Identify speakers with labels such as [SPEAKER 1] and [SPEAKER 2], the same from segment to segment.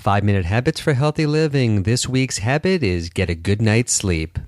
[SPEAKER 1] 5-Minute Habits for Healthy Living. This week's habit is get a good night's sleep.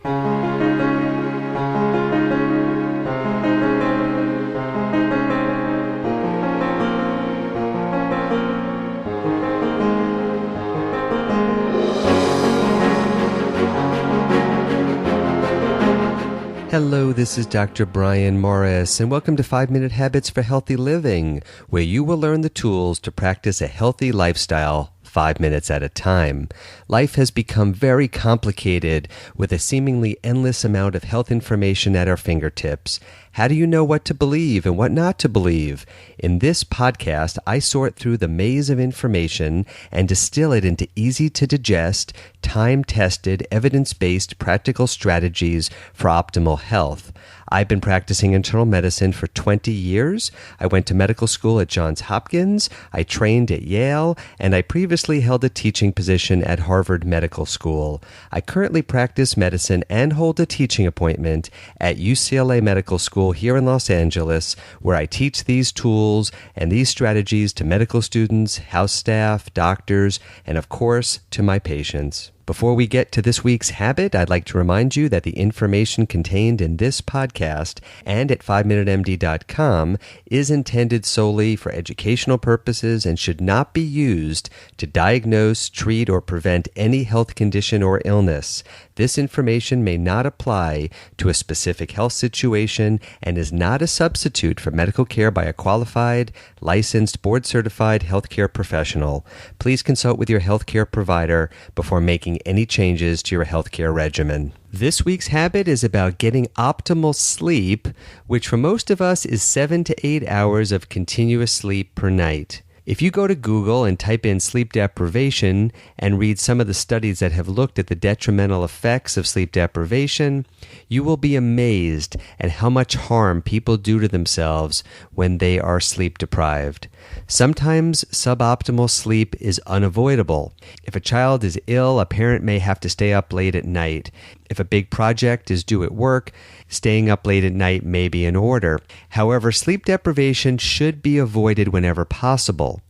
[SPEAKER 1] Hello, this is Dr. Brian Morris, and welcome to 5-Minute Habits for Healthy Living, where you will learn the tools to practice a healthy lifestyle 5 minutes at a time. Life has become very complicated with a seemingly endless amount of health information at our fingertips. How do you know what to believe and what not to believe? In this podcast, I sort through the maze of information and distill it into easy-to-digest, time-tested, evidence-based practical strategies for optimal health. I've been practicing internal medicine for 20 years. I went to medical school at Johns Hopkins, I trained at Yale, and I previously held a teaching position at Harvard Medical School. I currently practice medicine and hold a teaching appointment at UCLA Medical School here in Los Angeles, where I teach these tools and these strategies to medical students, house staff, doctors, and of course, to my patients. Before we get to this week's habit, I'd like to remind you that the information contained in this podcast and at 5minutemd.com is intended solely for educational purposes and should not be used to diagnose, treat, or prevent any health condition or illness. This information may not apply to a specific health situation and is not a substitute for medical care by a qualified, licensed, board-certified healthcare professional. Please consult with your healthcare provider before making any changes to your healthcare regimen. This week's habit is about getting optimal sleep, which for most of us is 7 to 8 hours of continuous sleep per night. If you go to Google and type in sleep deprivation and read some of the studies that have looked at the detrimental effects of sleep deprivation, you will be amazed at how much harm people do to themselves when they are sleep deprived. Sometimes suboptimal sleep is unavoidable. If a child is ill, a parent may have to stay up late at night. If a big project is due at work, staying up late at night may be in order. However, sleep deprivation should be avoided whenever possible.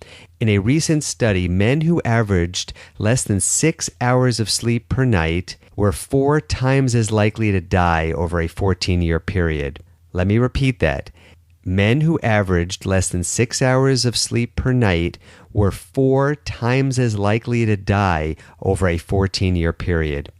[SPEAKER 1] In a recent study, men who averaged less than 6 hours of sleep per night were 4 times as likely to die over a 14-year period. Let me repeat that. Men who averaged less than 6 hours of sleep per night were 4 times as likely to die over a 14-year period.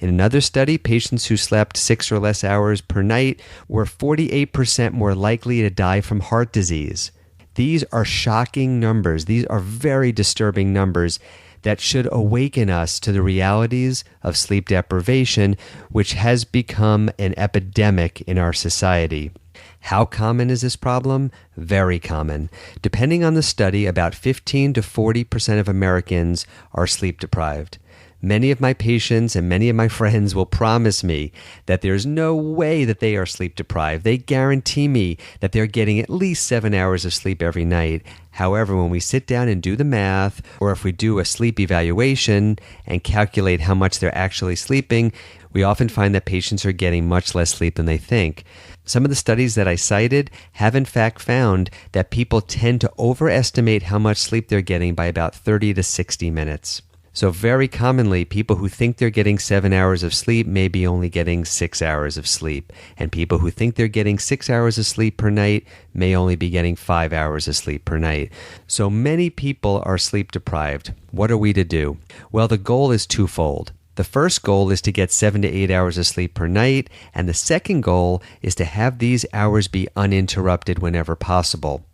[SPEAKER 1] In another study, patients who slept 6 or less hours per night were 48% more likely to die from heart disease. These are shocking numbers. These are very disturbing numbers that should awaken us to the realities of sleep deprivation, which has become an epidemic in our society. How common is this problem? Very common. Depending on the study, about 15 to 40% of Americans are sleep deprived. Many of my patients and many of my friends will promise me that there's no way that they are sleep deprived. They guarantee me that they're getting at least 7 hours of sleep every night. However, when we sit down and do the math, or if we do a sleep evaluation and calculate how much they're actually sleeping, we often find that patients are getting much less sleep than they think. Some of the studies that I cited have in fact found that people tend to overestimate how much sleep they're getting by about 30 to 60 minutes. So very commonly, people who think they're getting 7 hours of sleep may be only getting 6 hours of sleep. And people who think they're getting 6 hours of sleep per night may only be getting 5 hours of sleep per night. So many people are sleep deprived. What are we to do? Well, the goal is twofold. The first goal is to get 7 to 8 hours of sleep per night, and the second goal is to have these hours be uninterrupted whenever possible.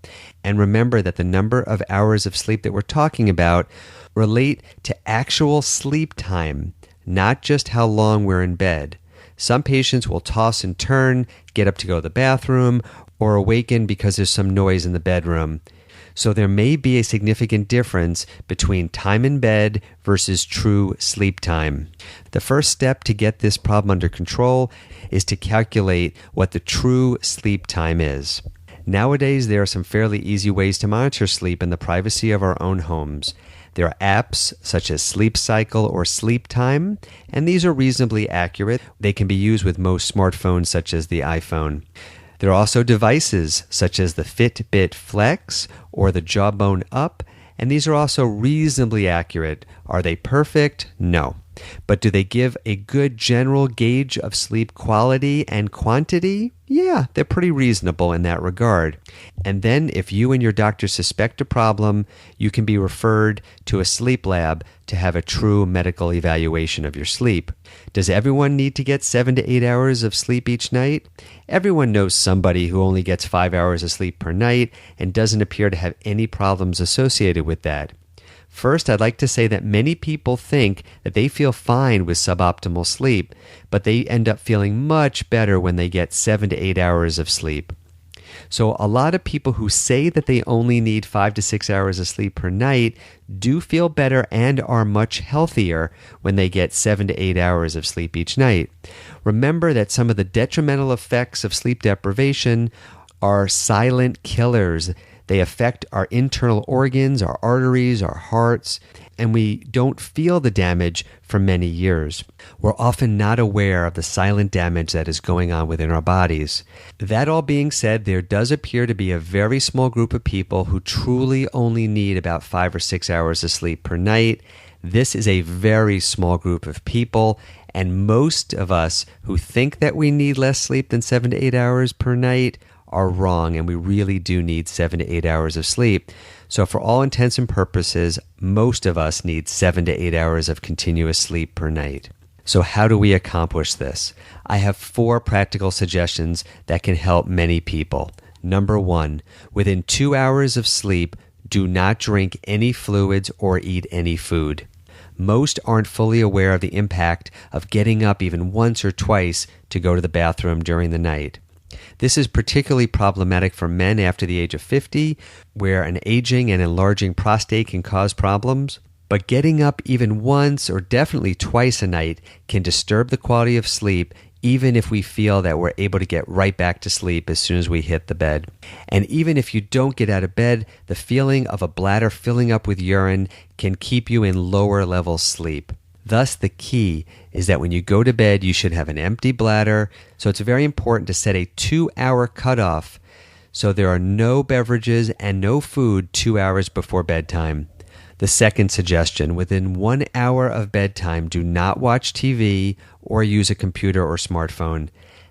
[SPEAKER 1] And remember that the number of hours of sleep that we're talking about relate to actual sleep time, not just how long we're in bed. Some patients will toss and turn, get up to go to the bathroom, or awaken because there's some noise in the bedroom. So there may be a significant difference between time in bed versus true sleep time. The first step to get this problem under control is to calculate what the true sleep time is. Nowadays, there are some fairly easy ways to monitor sleep in the privacy of our own homes. There are apps such as Sleep Cycle or Sleep Time, and these are reasonably accurate. They can be used with most smartphones such as the iPhone. There are also devices such as the Fitbit Flex or the Jawbone Up, and these are also reasonably accurate. Are they perfect? No. But do they give a good general gauge of sleep quality and quantity? Yeah, they're pretty reasonable in that regard. And then if you and your doctor suspect a problem, you can be referred to a sleep lab to have a true medical evaluation of your sleep. Does everyone need to get 7 to 8 hours of sleep each night? Everyone knows somebody who only gets 5 hours of sleep per night and doesn't appear to have any problems associated with that. First, I'd like to say that many people think that they feel fine with suboptimal sleep, but they end up feeling much better when they get 7 to 8 hours of sleep. So a lot of people who say that they only need 5 to 6 hours of sleep per night do feel better and are much healthier when they get 7 to 8 hours of sleep each night. Remember that some of the detrimental effects of sleep deprivation are silent killers. They affect our internal organs, our arteries, our hearts, and we don't feel the damage for many years. We're often not aware of the silent damage that is going on within our bodies. That all being said, there does appear to be a very small group of people who truly only need about 5 or 6 hours of sleep per night. This is a very small group of people, and most of us who think that we need less sleep than 7 to 8 hours per night are wrong, and we really do need 7 to 8 hours of sleep. So for all intents and purposes, most of us need 7 to 8 hours of continuous sleep per night. So how do we accomplish this? I have 4 practical suggestions that can help many people. Number 1, within 2 hours of sleep, do not drink any fluids or eat any food. Most aren't fully aware of the impact of getting up even once or twice to go to the bathroom during the night. This is particularly problematic for men after the age of 50, where an aging and enlarging prostate can cause problems. But getting up even once or definitely twice a night can disturb the quality of sleep, even if we feel that we're able to get right back to sleep as soon as we hit the bed. And even if you don't get out of bed, the feeling of a bladder filling up with urine can keep you in lower level sleep. Thus, the key is that when you go to bed, you should have an empty bladder. So it's very important to set a 2-hour cutoff so there are no beverages and no food 2 hours before bedtime. The second suggestion, within 1 hour of bedtime, do not watch TV or use a computer or smartphone.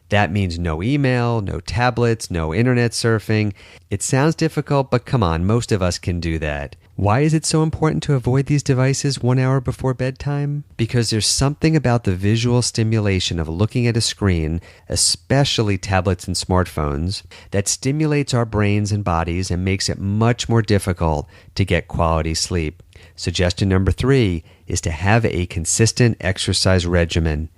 [SPEAKER 1] That means no email, no tablets, no internet surfing. It sounds difficult, but come on, most of us can do that. Why is it so important to avoid these devices 1 hour before bedtime? Because there's something about the visual stimulation of looking at a screen, especially tablets and smartphones, that stimulates our brains and bodies and makes it much more difficult to get quality sleep. Suggestion number 3 is to have a consistent exercise regimen.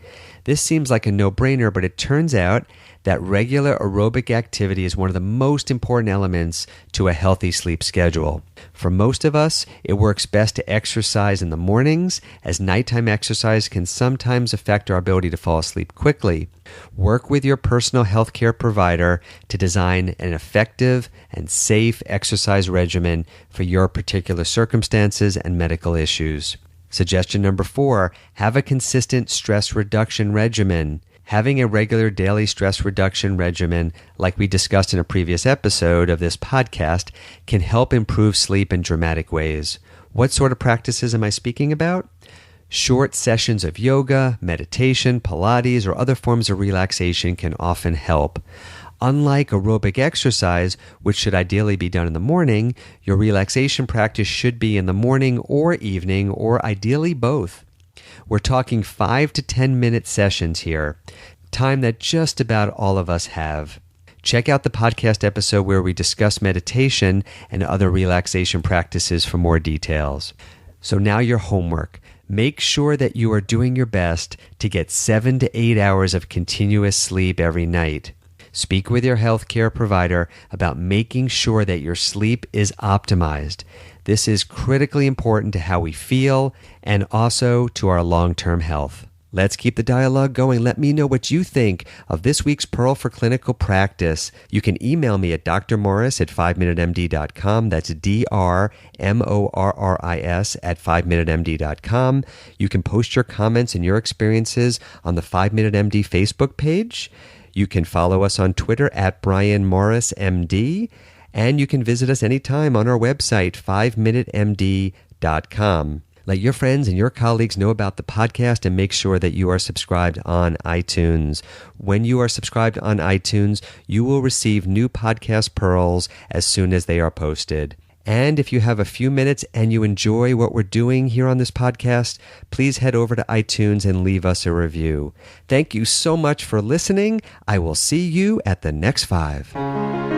[SPEAKER 1] This seems like a no-brainer, but it turns out that regular aerobic activity is one of the most important elements to a healthy sleep schedule. For most of us, it works best to exercise in the mornings, as nighttime exercise can sometimes affect our ability to fall asleep quickly. Work with your personal healthcare provider to design an effective and safe exercise regimen for your particular circumstances and medical issues. Suggestion number 4, have a consistent stress reduction regimen. Having a regular daily stress reduction regimen, like we discussed in a previous episode of this podcast, can help improve sleep in dramatic ways. What sort of practices am I speaking about? Short sessions of yoga, meditation, Pilates, or other forms of relaxation can often help. Unlike aerobic exercise, which should ideally be done in the morning, your relaxation practice should be in the morning or evening, or ideally both. We're talking 5 to 10 minute sessions here, time that just about all of us have. Check out the podcast episode where we discuss meditation and other relaxation practices for more details. So now your homework. Make sure that you are doing your best to get 7 to 8 hours of continuous sleep every night. Speak with your healthcare provider about making sure that your sleep is optimized. This is critically important to how we feel and also to our long-term health. Let's keep the dialogue going. Let me know what you think of this week's Pearl for Clinical Practice. You can email me at drmorris@5minutemd.com. That's DRMORRIS at 5minutemd.com. You can post your comments and your experiences on the 5 Minute MD Facebook page. You can follow us on Twitter at Brian Morris MD. And you can visit us anytime on our website, 5minutemd.com. Let your friends and your colleagues know about the podcast and make sure that you are subscribed on iTunes. When you are subscribed on iTunes, you will receive new podcast pearls as soon as they are posted. And if you have a few minutes and you enjoy what we're doing here on this podcast, please head over to iTunes and leave us a review. Thank you so much for listening. I will see you at the next 5.